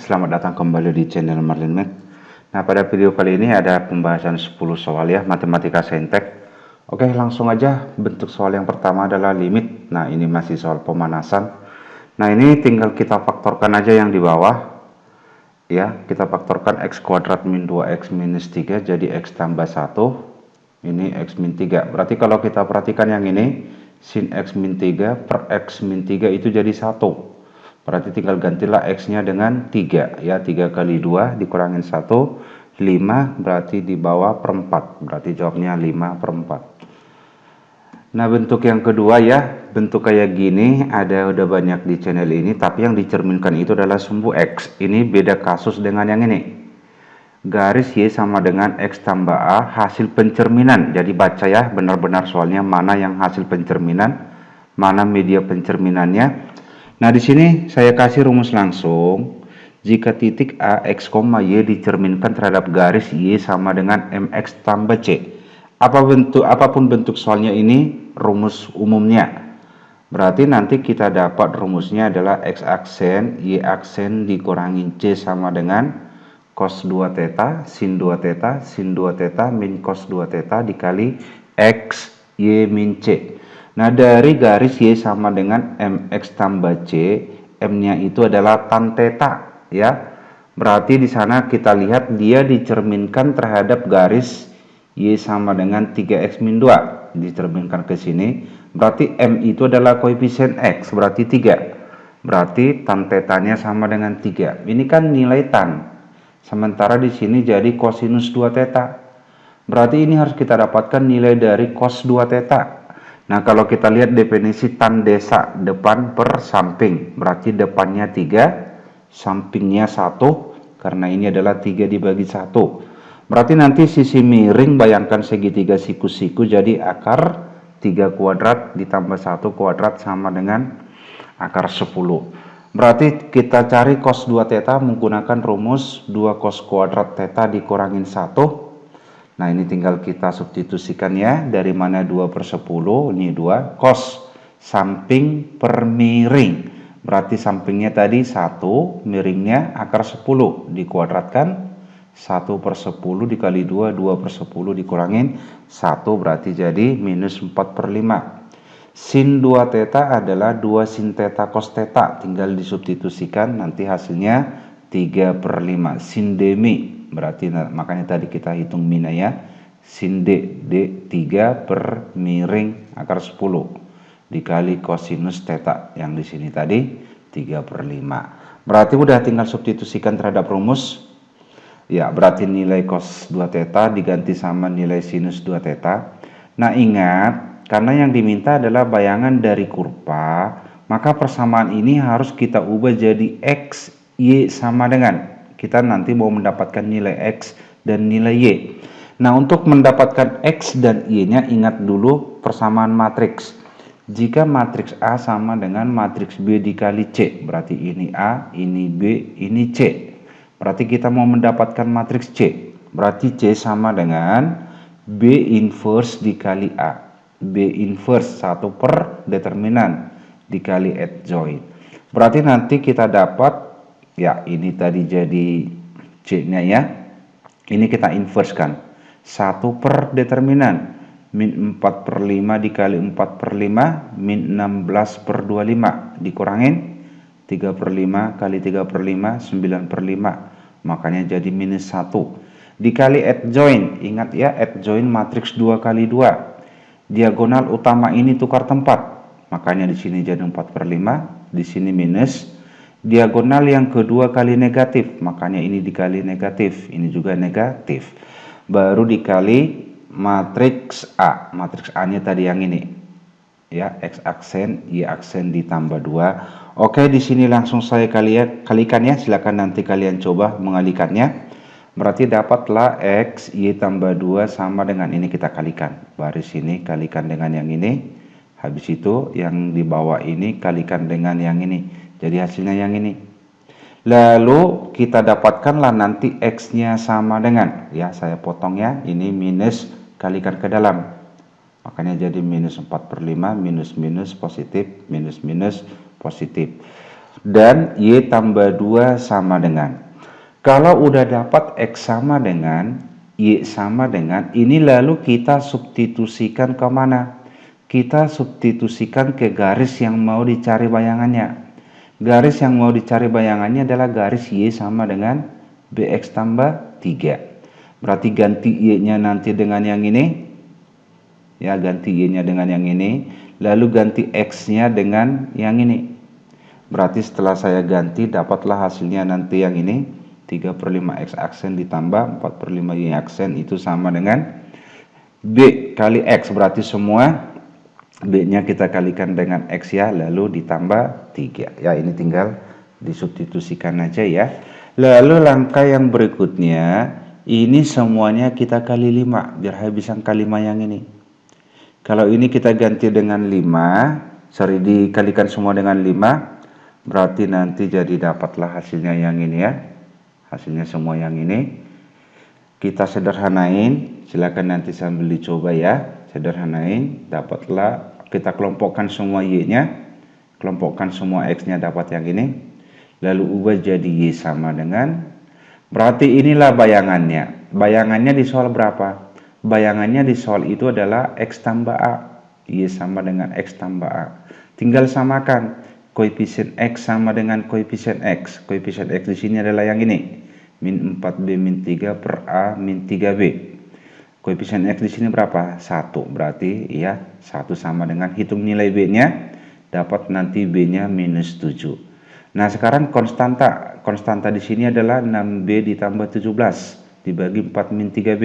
selamat datang kembali di channel Marlin Math. Nah, pada video kali ini ada pembahasan 10 soal ya, matematika saintek. Oke, langsung aja. Bentuk soal yang pertama adalah limit. Nah, ini masih soal pemanasan. Nah, ini tinggal kita faktorkan aja yang di bawah. Ya, kita faktorkan x kuadrat min 2x minus 3 jadi x tambah 1. Ini x min 3. Berarti kalau kita perhatikan yang ini, sin x min 3 per x min 3 itu jadi 1. Berarti tinggal gantilah x-nya dengan 3 ya, 3 kali 2 dikurangin 1, 5, berarti di bawah per 4. Berarti jawabnya 5 per 4. Nah, bentuk yang kedua ya, bentuk kayak gini ada udah banyak di channel ini, tapi yang dicerminkan itu adalah sumbu x. Ini beda kasus dengan yang ini. Garis Y sama dengan X tambah A hasil pencerminan. Jadi baca ya benar-benar soalnya mana yang hasil pencerminan, mana media pencerminannya. Nah, di sini saya kasih rumus langsung. Jika titik A, X, Y dicerminkan terhadap garis Y sama dengan MX tambah C. Apapun bentuk soalnya ini rumus umumnya. Berarti nanti kita dapat rumusnya adalah X aksen, Y aksen dikurangin C sama dengan cos 2 theta, sin 2 theta, sin 2 theta min cos 2 theta dikali X, Y min C. Nah, dari garis Y sama dengan MX tambah C, M-nya itu adalah tan theta ya. Berarti di sana kita lihat dia dicerminkan terhadap garis Y sama dengan 3X min 2. Dicerminkan ke sini. Berarti M itu adalah koefisien X, berarti 3. Berarti tan theta-nya sama dengan 3. Ini kan nilai tan. Sementara di sini jadi kosinus 2 theta. Berarti ini harus kita dapatkan nilai dari cos 2 theta. Nah, kalau kita lihat definisi tan desa, depan per samping. Berarti depannya 3, sampingnya 1. Karena ini adalah 3 dibagi 1. Berarti nanti sisi miring, bayangkan segitiga siku-siku, jadi akar 3 kuadrat ditambah 1 kuadrat sama dengan akar 10. Berarti kita cari cos 2 theta menggunakan rumus 2 cos kuadrat theta dikurangin 1. Nah, ini tinggal kita substitusikan ya. Dari mana 2 per 10? Ini 2 cos samping per miring. Berarti sampingnya tadi 1, miringnya akar 10 dikuadratkan 1 per 10 dikali 2, 2 per 10 dikurangin 1, berarti jadi minus 4 per 5. Sin 2 theta adalah 2 sin theta cos theta, tinggal disubstitusikan, nanti hasilnya 3 per 5. Sin demi, berarti makanya tadi kita hitung mina ya. Sin D, 3 per miring akar 10 dikali kosinus theta yang di sini tadi 3 per 5. Berarti udah tinggal substitusikan terhadap rumus. Ya, berarti nilai cos 2 theta diganti sama nilai sinus 2 theta. Nah, ingat, karena yang diminta adalah bayangan dari kurva, maka persamaan ini harus kita ubah jadi X, Y sama dengan. Kita nanti mau mendapatkan nilai X dan nilai Y. Nah, untuk mendapatkan X dan Y-nya, ingat dulu persamaan matriks. Jika matriks A sama dengan matriks B dikali C, berarti ini A, ini B, ini C. Berarti kita mau mendapatkan matriks C. Berarti C sama dengan B inverse dikali A. B inverse 1 per determinan dikali adjoint. Berarti nanti kita dapat, ya ini tadi jadi C-nya ya. Ini kita inverse kan. 1 per determinan. Min 4 per 5 dikali 4 per 5. Min 16 per 25. Dikurangin 3 per 5 kali 3 per 5, 9 per 5. Makanya jadi minus 1. Dikali adjoint. Ingat ya, adjoint matriks 2 kali 2. Diagonal utama ini tukar tempat. Makanya di sini jadi 4 per 5. Di sini minus. Diagonal yang kedua kali negatif, makanya ini dikali negatif, ini juga negatif. Baru dikali matriks A. Matriks A-nya tadi yang ini. Ya, X aksen, Y aksen ditambah 2. Oke, di sini langsung saya kalikan ya. Silakan nanti kalian coba mengalikannya. Berarti dapatlah X, Y tambah 2 sama dengan ini kita kalikan. Baris ini kalikan dengan yang ini. Habis itu yang di bawah ini kalikan dengan yang ini. Jadi hasilnya yang ini. Lalu kita dapatkanlah nanti X-nya sama dengan, ya saya potong ya, ini minus kalikan ke dalam. Makanya jadi minus 4 per 5, minus minus positif, minus minus positif. dan Y tambah 2 sama dengan. Kalau udah dapat X sama dengan, Y sama dengan, ini lalu kita substitusikan ke mana? Kita substitusikan ke garis yang mau dicari bayangannya. Garis yang mau dicari bayangannya adalah garis Y sama dengan BX tambah 3. Berarti ganti Y-nya nanti dengan yang ini. Ya, ganti Y-nya dengan yang ini. Lalu ganti X-nya dengan yang ini. Berarti setelah saya ganti, dapatlah hasilnya nanti yang ini. 3/5 X aksen ditambah 4/5 Y aksen itu sama dengan B kali X. Berarti semua B-nya kita kalikan dengan X ya, lalu ditambah 3. Ya, ini tinggal disubstitusikan aja ya. Lalu langkah yang berikutnya, ini semuanya kita kali 5, biar habis angka 5 yang ini. Kalau ini kita ganti dengan 5, dikalikan semua dengan 5, berarti nanti jadi dapatlah hasilnya yang ini ya. Hasilnya semua yang ini. Kita sederhanain, silakan nanti sambil dicoba ya. Sederhanain, dapatlah, kita kelompokkan semua Y-nya, kelompokkan semua X-nya dapat yang ini, lalu ubah jadi Y sama dengan, berarti inilah bayangannya. Bayangannya di soal berapa? Bayangannya di soal itu adalah X tambah A, Y sama dengan X tambah A. Tinggal samakan, koefisien X sama dengan koefisien X. Koefisien X di sini adalah yang ini, min 4B min 3 per A min 3B. Koefisien X di sini berapa? 1. Berarti ya 1 sama dengan, hitung nilai B-nya, dapat nanti B-nya minus 7. Nah, sekarang konstanta di sini adalah 6B ditambah 17 dibagi 4 min 3B.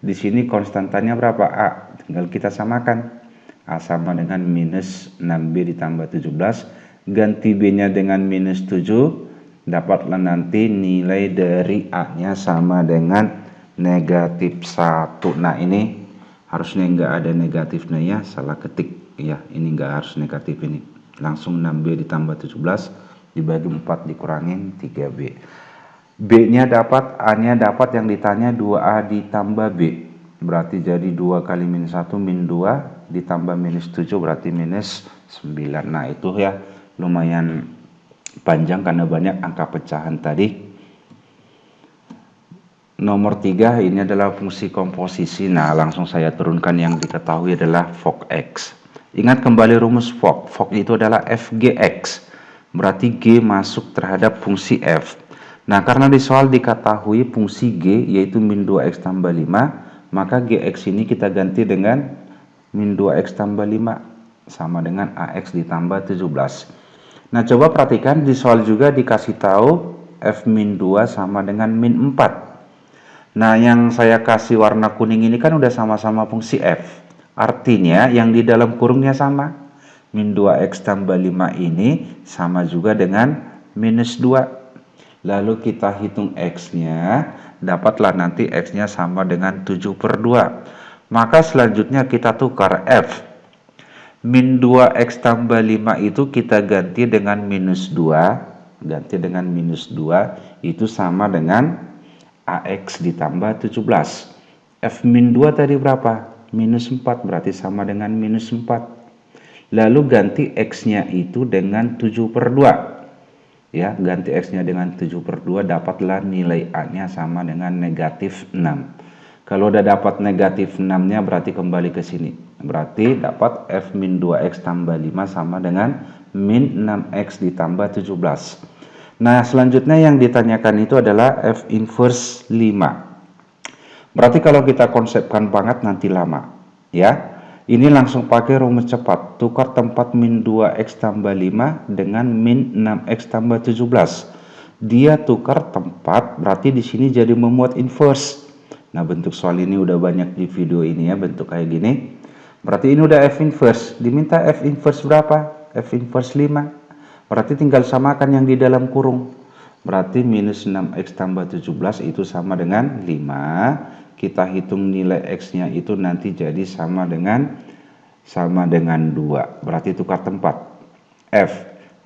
Di sini konstantanya berapa? A. Tinggal kita samakan. A sama dengan minus 6B ditambah 17. Ganti B-nya dengan minus 7. Dapatlah nanti nilai dari A-nya sama dengan negatif 1. Nah, ini harusnya nggak ada negatifnya ya, salah ketik ya, ini nggak harus negatif ini. Langsung 6B ditambah 17 dibagi 4 dikurangin 3B. B-nya dapat, A-nya dapat, yang ditanya 2A ditambah B. Berarti jadi 2 kali minus 1 min 2 ditambah minus 7 berarti minus 9. Nah, itu ya lumayan panjang karena banyak angka pecahan tadi. Nomor 3 ini adalah fungsi komposisi. Nah, langsung saya turunkan, yang diketahui adalah Fok X. Ingat kembali rumus Fok. Fok itu adalah FGX. Berarti G masuk terhadap fungsi F. Nah, karena di soal diketahui fungsi G yaitu min 2X tambah 5, maka GX ini kita ganti dengan min 2X tambah 5 sama dengan AX ditambah 17. Nah, coba perhatikan di soal juga dikasih tahu F min 2 sama dengan min 4. Nah, yang saya kasih warna kuning ini kan udah sama-sama fungsi F. Artinya yang di dalam kurungnya sama. Min 2X tambah 5 ini sama juga dengan minus 2. Lalu kita hitung X-nya, dapatlah nanti X-nya sama dengan 7/2. Maka selanjutnya kita tukar F. Min 2X tambah 5 itu kita ganti dengan minus 2. Ganti dengan minus 2 itu sama dengan AX ditambah 17. F min 2 tadi berapa? Minus 4, berarti sama dengan minus 4. Lalu ganti X-nya itu dengan 7/2. Ya, ganti X-nya dengan 7/2, dapatlah nilai A-nya sama dengan negatif 6. Kalau udah dapat negatif 6-nya berarti kembali ke sini. Berarti dapat F min 2X tambah 5 sama dengan min 6X ditambah 17. Nah, selanjutnya yang ditanyakan itu adalah F inverse 5. Berarti kalau kita konsepkan banget nanti lama. Ya, ini langsung pakai rumus cepat. Tukar tempat min 2X tambah 5 dengan min 6X tambah 17. Dia tukar tempat, berarti di sini jadi memuat inverse. Nah, bentuk soal ini udah banyak di video ini ya, bentuk kayak gini. Berarti ini udah F inverse. Diminta F inverse berapa? F inverse 5. Berarti tinggal samakan yang di dalam kurung. Berarti minus 6X tambah 17 itu sama dengan 5. Kita hitung nilai X-nya itu nanti jadi sama dengan 2. Berarti tukar tempat. F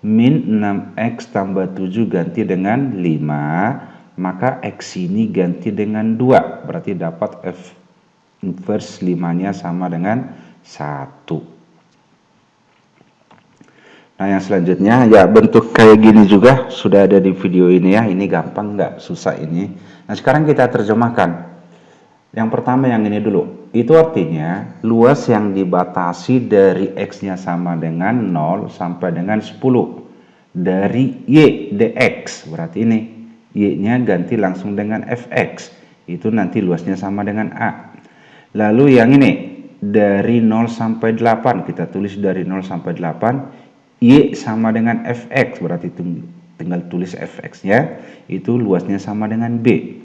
min 6X tambah 7 ganti dengan 5. Maka X ini ganti dengan 2. Berarti dapat F inverse 5-nya sama dengan 1. Nah, yang selanjutnya ya bentuk kayak gini juga sudah ada di video ini ya. Ini gampang, nggak susah ini. Nah, sekarang kita terjemahkan. Yang pertama yang ini dulu. Itu artinya luas yang dibatasi dari X-nya sama dengan 0 sampai dengan 10. Dari Y dx. Berarti ini. Y-nya ganti langsung dengan Fx. Itu nanti luasnya sama dengan A. Lalu yang ini. Dari 0 sampai 8. Kita tulis dari 0 sampai 8. Y sama dengan Fx. Berarti tinggal tulis Fx-nya. Itu luasnya sama dengan B.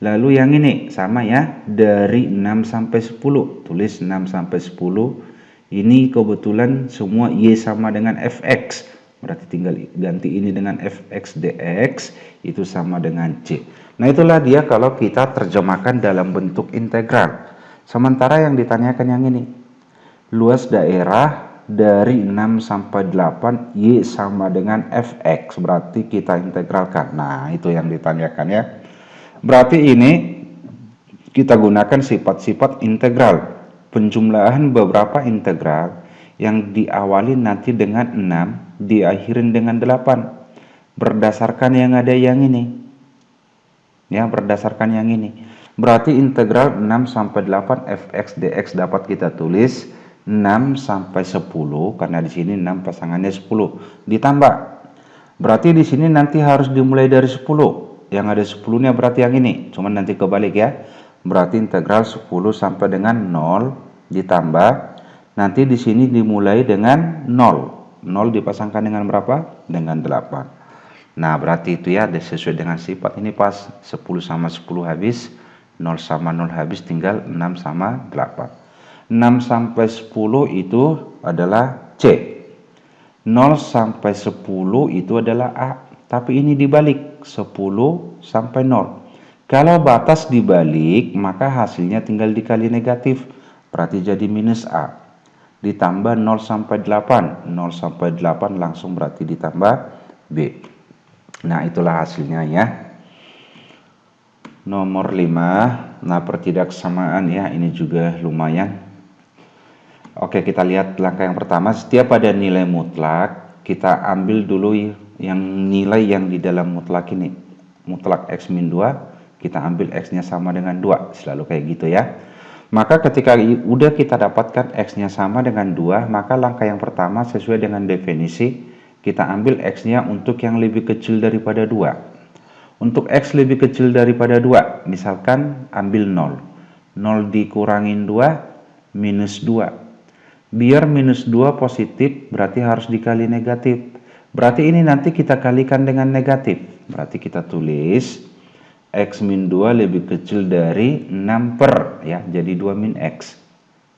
Lalu yang ini sama ya, dari 6 sampai 10. Tulis 6 sampai 10. Ini kebetulan semua Y sama dengan Fx. Berarti tinggal ganti ini dengan Fx dx, itu sama dengan C. Nah, itulah dia kalau kita terjemahkan dalam bentuk integral. Sementara yang ditanyakan yang ini, luas daerah dari 6 sampai 8, Y sama dengan Fx. Berarti kita integralkan. Nah, itu yang ditanyakan ya. Berarti ini kita gunakan sifat-sifat integral. Penjumlahan beberapa integral yang diawali nanti dengan 6, diakhirin dengan 8. Berdasarkan yang ada yang ini. Ya, berdasarkan yang ini. Berarti integral 6 sampai 8 Fx dx dapat kita tulis 6 sampai 10, karena di sini 6 pasangannya 10, ditambah. Berarti di sini nanti harus dimulai dari 10. Yang ada 10-nya berarti yang ini. Cuman nanti kebalik ya. Berarti integral 10 sampai dengan 0 ditambah. Nanti di sini dimulai dengan 0. 0 dipasangkan dengan berapa? Dengan 8. Nah, berarti itu ya sesuai dengan sifat ini pas. 10 sama 10 habis, 0 sama 0 habis, tinggal 6 sama 8. 6 sampai 10 itu adalah C. 0 sampai 10 itu adalah A. Tapi ini dibalik, 10 sampai 0. Kalau batas dibalik, maka hasilnya tinggal dikali negatif. Berarti jadi minus A. Ditambah 0 sampai 8. 0 sampai 8 langsung berarti ditambah B. Nah, itulah hasilnya ya. Nomor 5. Nah, pertidaksamaan ya, ini juga lumayan. Oke, kita lihat langkah yang pertama. Setiap ada nilai mutlak, kita ambil dulu yang nilai yang di dalam mutlak ini. Mutlak X min 2, kita ambil X-nya sama dengan 2. Selalu kayak gitu ya. Maka ketika udah kita dapatkan X-nya sama dengan 2, maka langkah yang pertama sesuai dengan definisi, kita ambil X-nya untuk yang lebih kecil daripada 2. Untuk X lebih kecil daripada 2, misalkan ambil 0. 0 dikurangin 2, minus 2. Biar minus 2 positif, berarti harus dikali negatif. Berarti ini nanti kita kalikan dengan negatif. Berarti kita tulis X min 2 lebih kecil dari 6 per. Ya, jadi 2 min X.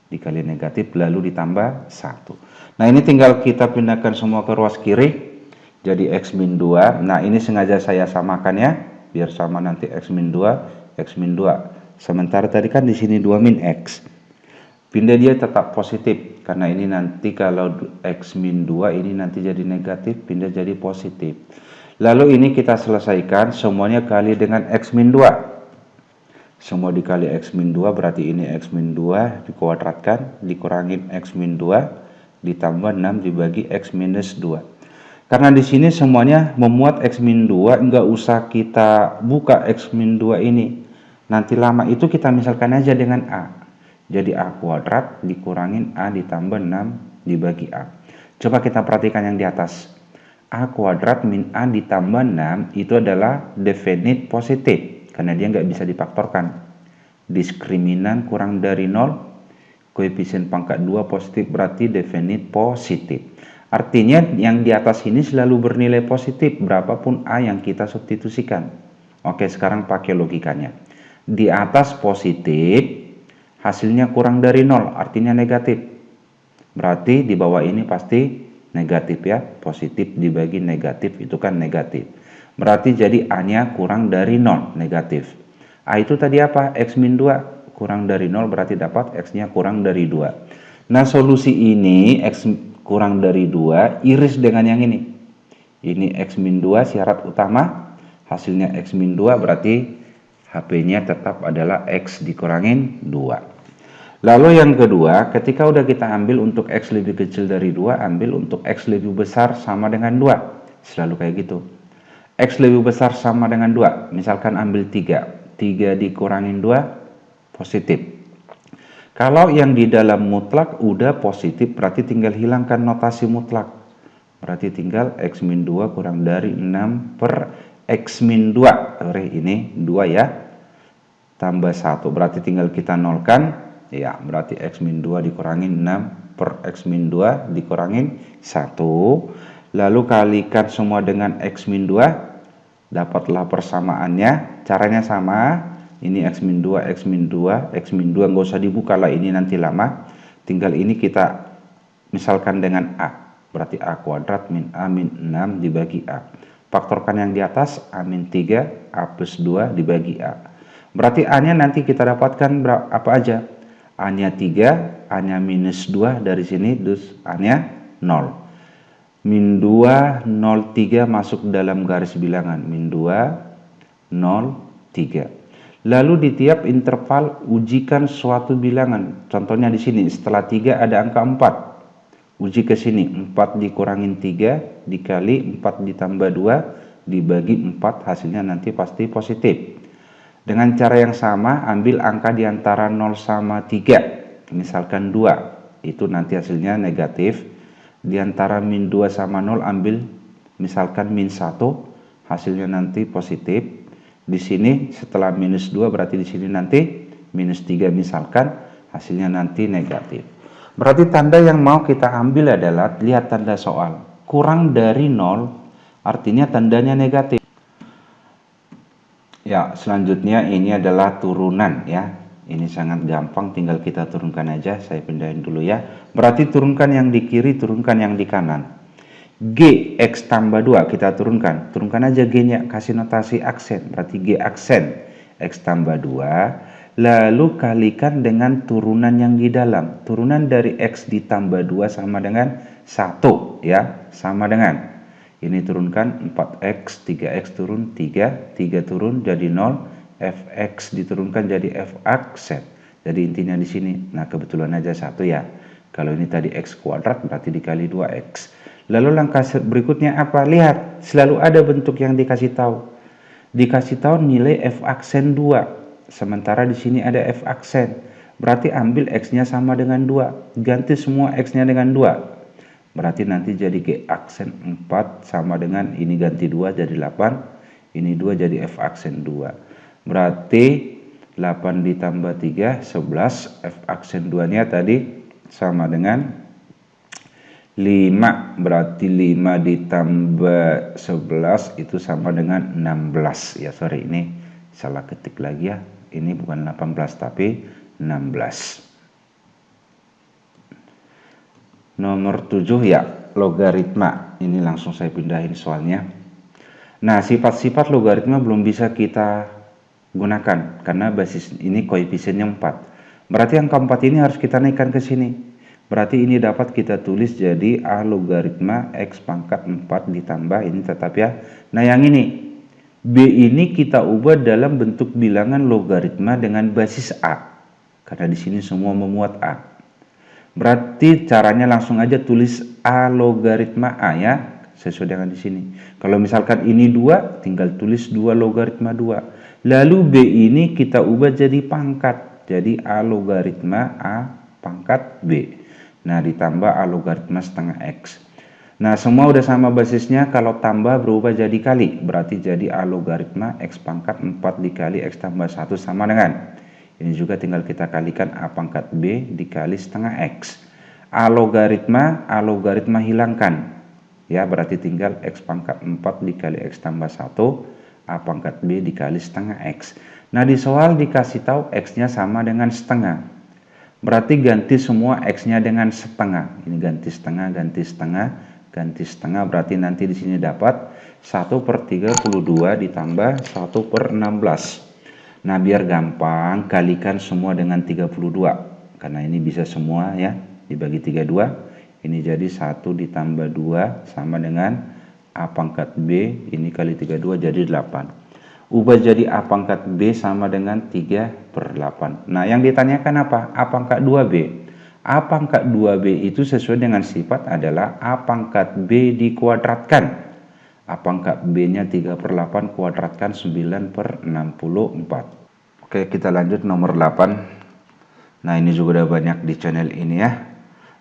Dikali negatif, lalu ditambah 1. Nah, ini tinggal kita pindahkan semua ke ruas kiri. Jadi X min 2. Nah, ini sengaja saya samakan ya. Biar sama nanti X min 2, X min 2. Sementara tadi kan di sini 2 min X. Pindah dia tetap positif, karena ini nanti kalau X min 2 ini nanti jadi negatif, pindah jadi positif. Lalu ini kita selesaikan semuanya kali dengan X min 2. Semua dikali X min 2 berarti ini X min 2 dikuadratkan, dikurangin X min 2, ditambah 6 dibagi X minus 2. Karena di sini semuanya memuat X min 2, enggak usah kita buka X min 2 ini. Nanti lama itu kita misalkan aja dengan A. Jadi A kuadrat dikurangin A ditambah 6 dibagi A. Coba kita perhatikan yang di atas. A kuadrat min A ditambah 6 itu adalah definite positif. Karena dia nggak bisa difaktorkan. Diskriminan kurang dari 0. Koefisien pangkat 2 positif berarti definite positif. Artinya yang di atas ini selalu bernilai positif. Berapapun A yang kita substitusikan. Oke, sekarang pakai logikanya. Di atas positif. Hasilnya kurang dari 0, artinya negatif. Berarti di bawah ini pasti negatif ya. Positif dibagi negatif itu kan negatif. Berarti jadi A-nya kurang dari 0, negatif. A itu tadi apa? X min 2. Kurang dari 0 berarti dapat X-nya kurang dari 2. Nah, solusi ini X kurang dari 2 iris dengan yang ini. Ini X min 2 syarat utama. Hasilnya X min 2 berarti HP-nya tetap adalah X dikurangin 2. Lalu yang kedua, ketika udah kita ambil untuk X lebih kecil dari 2, ambil untuk X lebih besar sama dengan 2. Selalu kayak gitu. X lebih besar sama dengan 2. Misalkan ambil 3. 3 dikurangin 2, positif. Kalau yang di dalam mutlak udah positif, berarti tinggal hilangkan notasi mutlak. Berarti tinggal X min 2 kurang dari 6 per X min 2. Ini 2 ya. Tambah 1. Berarti tinggal kita nolkan. Ya, berarti X min 2 dikurangin 6 per X min 2 dikurangin 1. Lalu kalikan semua dengan X min 2. Dapatlah persamaannya. Caranya sama. Ini X min 2, X min 2, X min 2 nggak usah dibuka lah, ini nanti lama. Tinggal ini kita misalkan dengan A. Berarti A kuadrat min A min 6 dibagi A. Faktorkan yang di atas, A min 3, A plus 2 dibagi A. Berarti A-nya nanti kita dapatkan apa aja? A-nya 3, A-nya minus 2 dari sini, terus A-nya 0. Min 2, 0, 3 masuk dalam garis bilangan. Min 2, 0, 3. Lalu di tiap interval ujikan suatu bilangan. Contohnya di sini setelah 3 ada angka 4. Uji ke sini, 4 dikurangin 3 dikali 4 ditambah 2 dibagi 4, hasilnya nanti pasti positif. Dengan cara yang sama, ambil angka di antara 0 sama 3. Misalkan 2, itu nanti hasilnya negatif. Di antara min 2 sama 0 ambil misalkan min 1, hasilnya nanti positif. Di sini setelah minus 2 berarti di sini nanti minus 3 misalkan, hasilnya nanti negatif. Berarti tanda yang mau kita ambil adalah, lihat tanda soal, kurang dari 0 artinya tandanya negatif. Ya, selanjutnya ini adalah turunan ya. Ini sangat gampang, tinggal kita turunkan aja. Saya pindahin dulu ya. Berarti turunkan yang di kiri, turunkan yang di kanan. G X tambah 2 kita turunkan. Turunkan aja G-nya, kasih notasi aksen. Berarti G aksen X tambah 2. Lalu kalikan dengan turunan yang di dalam. Turunan dari X ditambah 2 sama dengan 1 ya. Sama dengan. Ini turunkan 4X, 3X turun 3. 3 turun jadi 0. Fx diturunkan jadi F aksen. Jadi intinya di sini. Nah kebetulan aja 1 ya. Kalau ini tadi X kuadrat berarti dikali 2X. Lalu langkah berikutnya apa? Lihat, selalu ada bentuk yang dikasih tahu. Dikasih tahu nilai F aksen 2. Sementara di sini ada F aksen. Berarti ambil X-nya sama dengan 2. Ganti semua X-nya dengan 2. Berarti nanti jadi G aksen 4 sama dengan ini ganti 2 jadi 8. Ini 2 jadi F aksen 2. Berarti 8 ditambah 3, 11. F aksen 2-nya tadi sama dengan 5, berarti 5 ditambah 11 itu sama dengan 16. Ya sorry, ini salah ketik lagi ya. Ini bukan 18 tapi 16. Nomor 7 ya, logaritma. Ini langsung saya pindahin soalnya. Nah, sifat-sifat logaritma belum bisa kita gunakan karena basis ini koefisiennya 4. Berarti angka 4 ini harus kita naikkan ke sini. Berarti ini dapat kita tulis jadi A logaritma X pangkat 4 ditambah ini tetap ya. Nah yang ini, B ini kita ubah dalam bentuk bilangan logaritma dengan basis A. Karena di sini semua memuat A. Berarti caranya langsung aja tulis A logaritma A ya. Sesuai dengan di sini. Kalau misalkan ini 2, tinggal tulis 2 logaritma 2. Lalu B ini kita ubah jadi pangkat. Jadi A logaritma A pangkat B. Nah, ditambah A logaritma setengah X. Nah, semua udah sama basisnya. Kalau tambah berubah jadi kali. Berarti jadi A logaritma X pangkat 4 dikali X tambah 1 sama dengan. Ini juga tinggal kita kalikan A pangkat B dikali setengah X. A logaritma hilangkan. Ya, berarti tinggal X pangkat 4 dikali X tambah 1. A pangkat B dikali setengah X. Nah, di soal dikasih tahu X-nya sama dengan setengah. Berarti ganti semua X-nya dengan setengah. Ini ganti setengah, ganti setengah, ganti setengah. Berarti nanti di sini dapat 1/32 ditambah 1/16. Nah, biar gampang, kalikan semua dengan 32. Karena ini bisa semua ya, dibagi 32. Ini jadi 1 ditambah 2 sama dengan A pangkat B. Ini kali 32 jadi 8. Ubah jadi A pangkat B sama dengan 3/8. Nah, yang ditanyakan apa? A pangkat 2B. A pangkat 2B itu sesuai dengan sifat adalah A pangkat B dikuadratkan. A pangkat B-nya 3/8 kuadratkan 9/64. Oke, kita lanjut nomor 8. Nah, ini juga udah banyak di channel ini ya.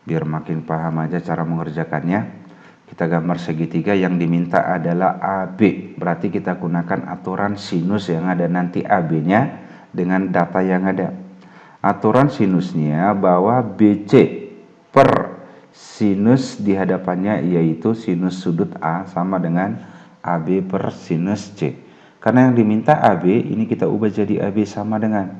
Biar makin paham aja cara mengerjakannya. Kita gambar segitiga, yang diminta adalah AB. Berarti kita gunakan aturan sinus yang ada nanti AB-nya dengan data yang ada. Aturan sinusnya bahwa BC per sinus di hadapannya yaitu sinus sudut A sama dengan AB per sinus C. Karena yang diminta AB, ini kita ubah jadi AB sama dengan,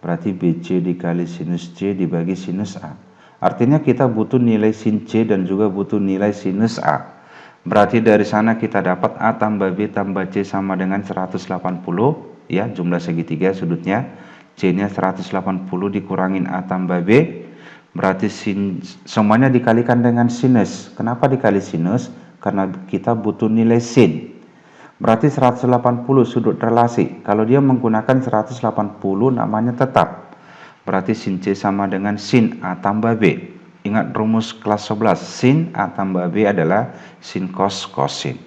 berarti BC dikali sinus C dibagi sinus A. Artinya kita butuh nilai sin C dan juga butuh nilai sinus A. Berarti dari sana kita dapat A tambah B tambah C sama dengan 180 ya, jumlah segitiga sudutnya. C-nya 180 dikurangin A tambah B. Berarti semuanya dikalikan dengan sinus. Kenapa dikali sinus? Karena kita butuh nilai sin. Berarti 180 sudut relasi. Kalau dia menggunakan 180 namanya tetap. Berarti sin C sama dengan sin A tambah B. Ingat rumus kelas 11, sin A tambah B adalah sin cos sin.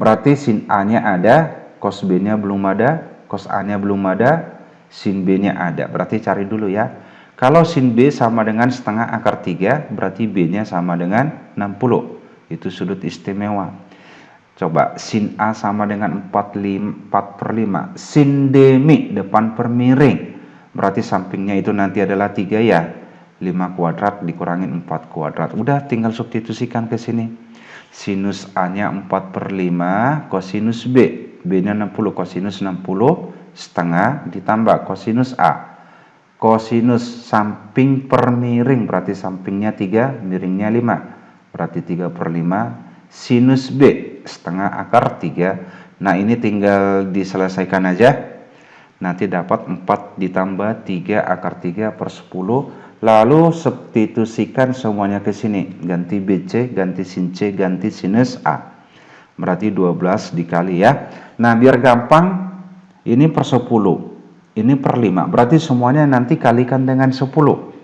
Berarti sin A-nya ada, cos B-nya belum ada, cos A-nya belum ada, sin B-nya ada. Berarti cari dulu ya. Kalau sin B sama dengan setengah akar 3, berarti B-nya sama dengan 60. Itu sudut istimewa. Coba sin A sama dengan 4/5. Sin D mi depan per miring. Berarti sampingnya itu nanti adalah 3 ya. 5 kuadrat dikurangin 4 kuadrat. Udah tinggal substitusikan ke sini. Sinus A-nya 4/5, kosinus B. B-nya 60, kosinus 60 setengah ditambah kosinus A. Kosinus samping per miring, berarti sampingnya 3, miringnya 5. Berarti 3/5. Sinus B setengah akar 3. Nah, ini tinggal diselesaikan aja. Nanti dapat 4 ditambah 3 akar 3 per 10. Lalu substitusikan semuanya ke sini. Ganti BC, ganti sin C, ganti sinus A. Berarti 12 dikali ya. Nah, biar gampang, ini per 10. Ini per 5. Berarti semuanya nanti kalikan dengan 10.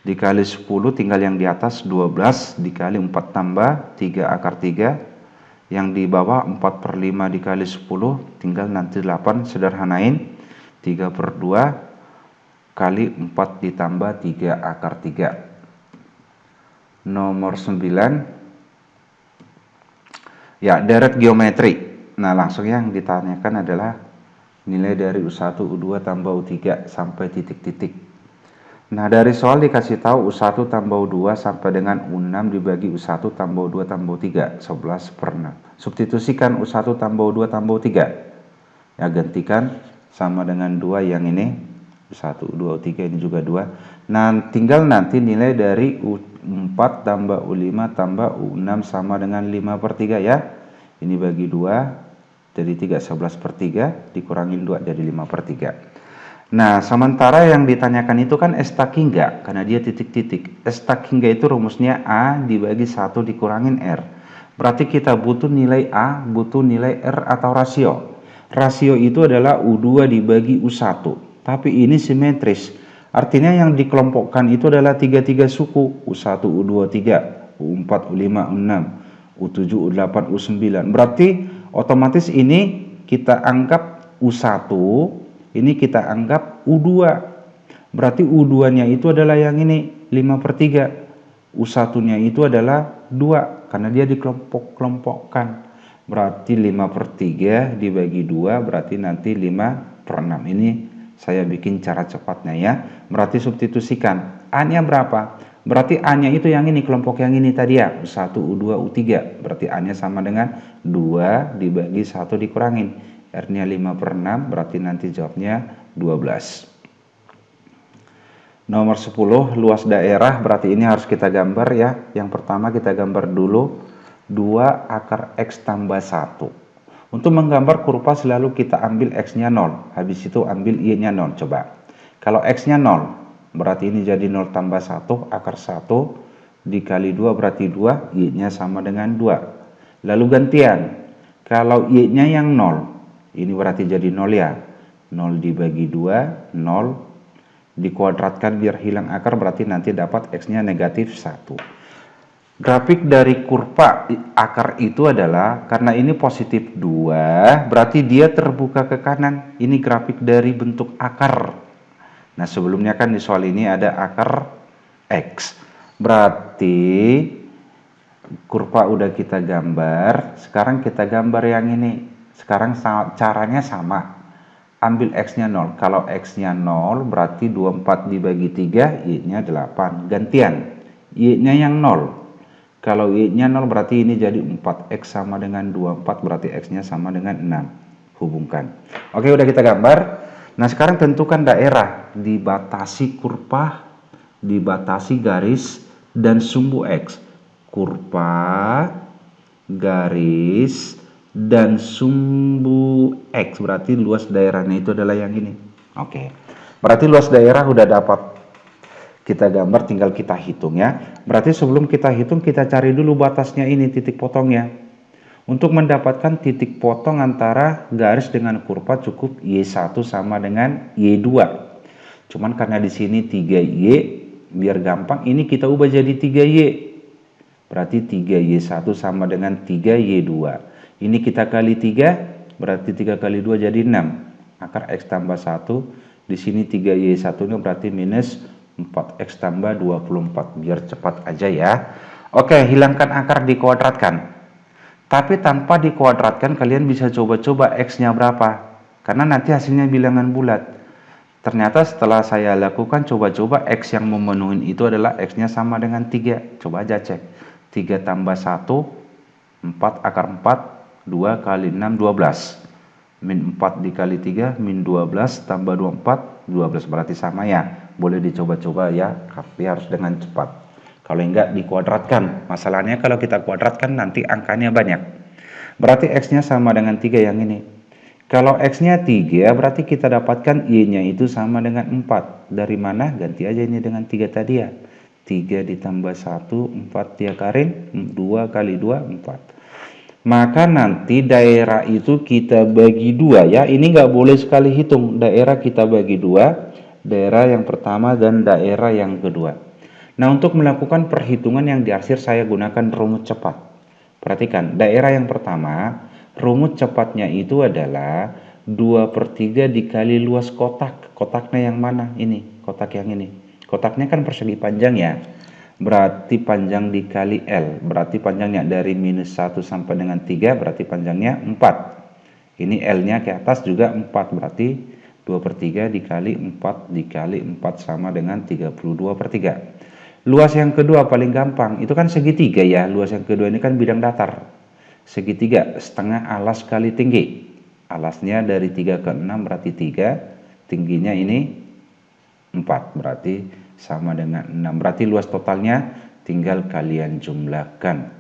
Dikali 10 tinggal yang di atas 12 dikali 4 tambah 3 akar 3. Yang di bawah 4/5 dikali 10 tinggal nanti 8, sederhanain. 3/2 kali 4 ditambah 3 akar 3. Nomor 9. Ya, deret geometri. Nah, langsung yang ditanyakan adalah nilai dari U1, U2 tambah U3 sampai titik-titik. Nah, dari soal dikasih tahu U1 tambah U2 sampai dengan U6 dibagi U1 tambah U2 tambah U3, 11/6. Substitusikan U1 tambah U2 tambah U3. Ya, gantikan sama dengan 2 yang ini. U1, U2, U3 ini juga 2. Nah, tinggal nanti nilai dari U4 tambah U5 tambah U6 sama dengan 5/3 ya. Ini bagi 2, jadi 3, 11/3 dikurangin 2 jadi 5/3. Nah, sementara yang ditanyakan itu kan estakingga, karena dia titik-titik. Estakingga itu rumusnya A dibagi 1 dikurangin R. Berarti kita butuh nilai A, butuh nilai R atau rasio. Rasio itu adalah U2 dibagi U1. Tapi ini simetris. Artinya yang dikelompokkan itu adalah 3 suku. U1, U2, 3, U4, U5, U6, U7, U8, U9. Berarti otomatis ini kita anggap U1, ini kita anggap U2. Berarti U2-nya itu adalah yang ini, 5/3. U1-nya itu adalah 2, karena dia dikelompok-kelompokkan. Berarti 5/3 dibagi 2, berarti nanti 5/6. Ini saya bikin cara cepatnya ya. Berarti substitusikan. A-nya berapa? Berarti A-nya itu yang ini, kelompok yang ini tadi ya. U1, U2, U3. Berarti A-nya sama dengan 2 dibagi 1 dikurangin. R-nya 5/6, berarti nanti jawabnya 12. Nomor 10, luas daerah. Berarti ini harus kita gambar ya. Yang pertama kita gambar dulu 2 akar X tambah 1. Untuk menggambar kurva selalu kita ambil X-nya 0. Habis itu ambil Y-nya 0. Coba. Kalau X-nya 0, berarti ini jadi 0 tambah 1. Akar 1 dikali 2 berarti 2. Y-nya sama dengan 2. Lalu gantian. Kalau Y-nya yang 0. Ini berarti jadi 0 ya. 0 dibagi 2, 0. Dikuadratkan biar hilang akar, berarti nanti dapat X-nya negatif 1. Grafik dari kurva akar itu adalah, karena ini positif 2, berarti dia terbuka ke kanan. Ini grafik dari bentuk akar. Nah, sebelumnya kan di soal ini ada akar X. Berarti kurva udah kita gambar, sekarang kita gambar yang ini. Sekarang caranya sama. Ambil X-nya 0. Kalau X-nya 0 berarti 24 dibagi 3, Y-nya 8. Gantian. Y-nya yang 0. Kalau Y-nya 0 berarti ini jadi 4. X sama dengan 24 berarti X-nya sama dengan 6. Hubungkan. Oke, udah kita gambar. Nah, sekarang tentukan daerah. Dibatasi kurva, dibatasi garis, dan sumbu X. Kurva, garis, dan sumbu X, berarti luas daerahnya itu adalah yang ini. Oke, berarti luas daerah udah dapat kita gambar, tinggal kita hitung ya. Berarti sebelum kita hitung, kita cari dulu batasnya ini, titik potongnya. Untuk mendapatkan titik potong antara garis dengan kurva cukup Y1 sama dengan Y2. Cuman karena di sini 3Y, biar gampang ini kita ubah jadi 3Y. Berarti 3Y1 sama dengan 3Y2. Ini kita kali 3, berarti 3 kali 2 jadi 6. Akar X tambah 1, di sini 3Y1 nya berarti minus 4X tambah 24. Biar cepat aja ya. Oke, hilangkan akar, dikuadratkan. Tapi tanpa dikuadratkan, kalian bisa coba-coba X-nya berapa. Karena nanti hasilnya bilangan bulat. Ternyata setelah saya lakukan coba-coba, X yang memenuhi itu adalah X-nya sama dengan 3. Coba aja cek. 3 tambah 1, 4 akar 4. 2 kali 6, 12. Min 4 dikali 3, min 12 tambah 24, 12. Berarti sama ya. Boleh dicoba-coba ya, tapi harus dengan cepat. Kalau enggak dikuadratkan. Masalahnya kalau kita kuadratkan nanti angkanya banyak. Berarti X-nya sama dengan 3 yang ini. Kalau X-nya 3, berarti kita dapatkan Y-nya itu sama dengan 4. Dari mana? Ganti aja ini dengan 3 tadi ya. 3 ditambah 1, 4 diakarin, 2 kali 2, 4. Maka nanti daerah itu kita bagi 2 ya. Ini nggak boleh sekali hitung. Daerah kita bagi 2. Daerah yang pertama dan daerah yang kedua. Nah, untuk melakukan perhitungan yang di akhir saya gunakan rumus cepat. Perhatikan, daerah yang pertama, rumus cepatnya itu adalah 2/3 dikali luas kotak. Kotaknya yang mana? Ini, kotak yang ini. Kotaknya kan persegi panjang ya. Berarti panjang dikali L, berarti panjangnya dari minus 1 sampai dengan 3, berarti panjangnya 4. Ini L-nya ke atas juga 4, berarti 2/3 dikali 4 dikali 4 sama dengan 32/3. Luas yang kedua paling gampang, itu kan segitiga ya. Luas yang kedua ini kan bidang datar. Segitiga, setengah alas kali tinggi. Alasnya dari 3 ke 6 berarti 3, tingginya ini 4, berarti sama dengan 6. Berarti luas totalnya tinggal kalian jumlahkan.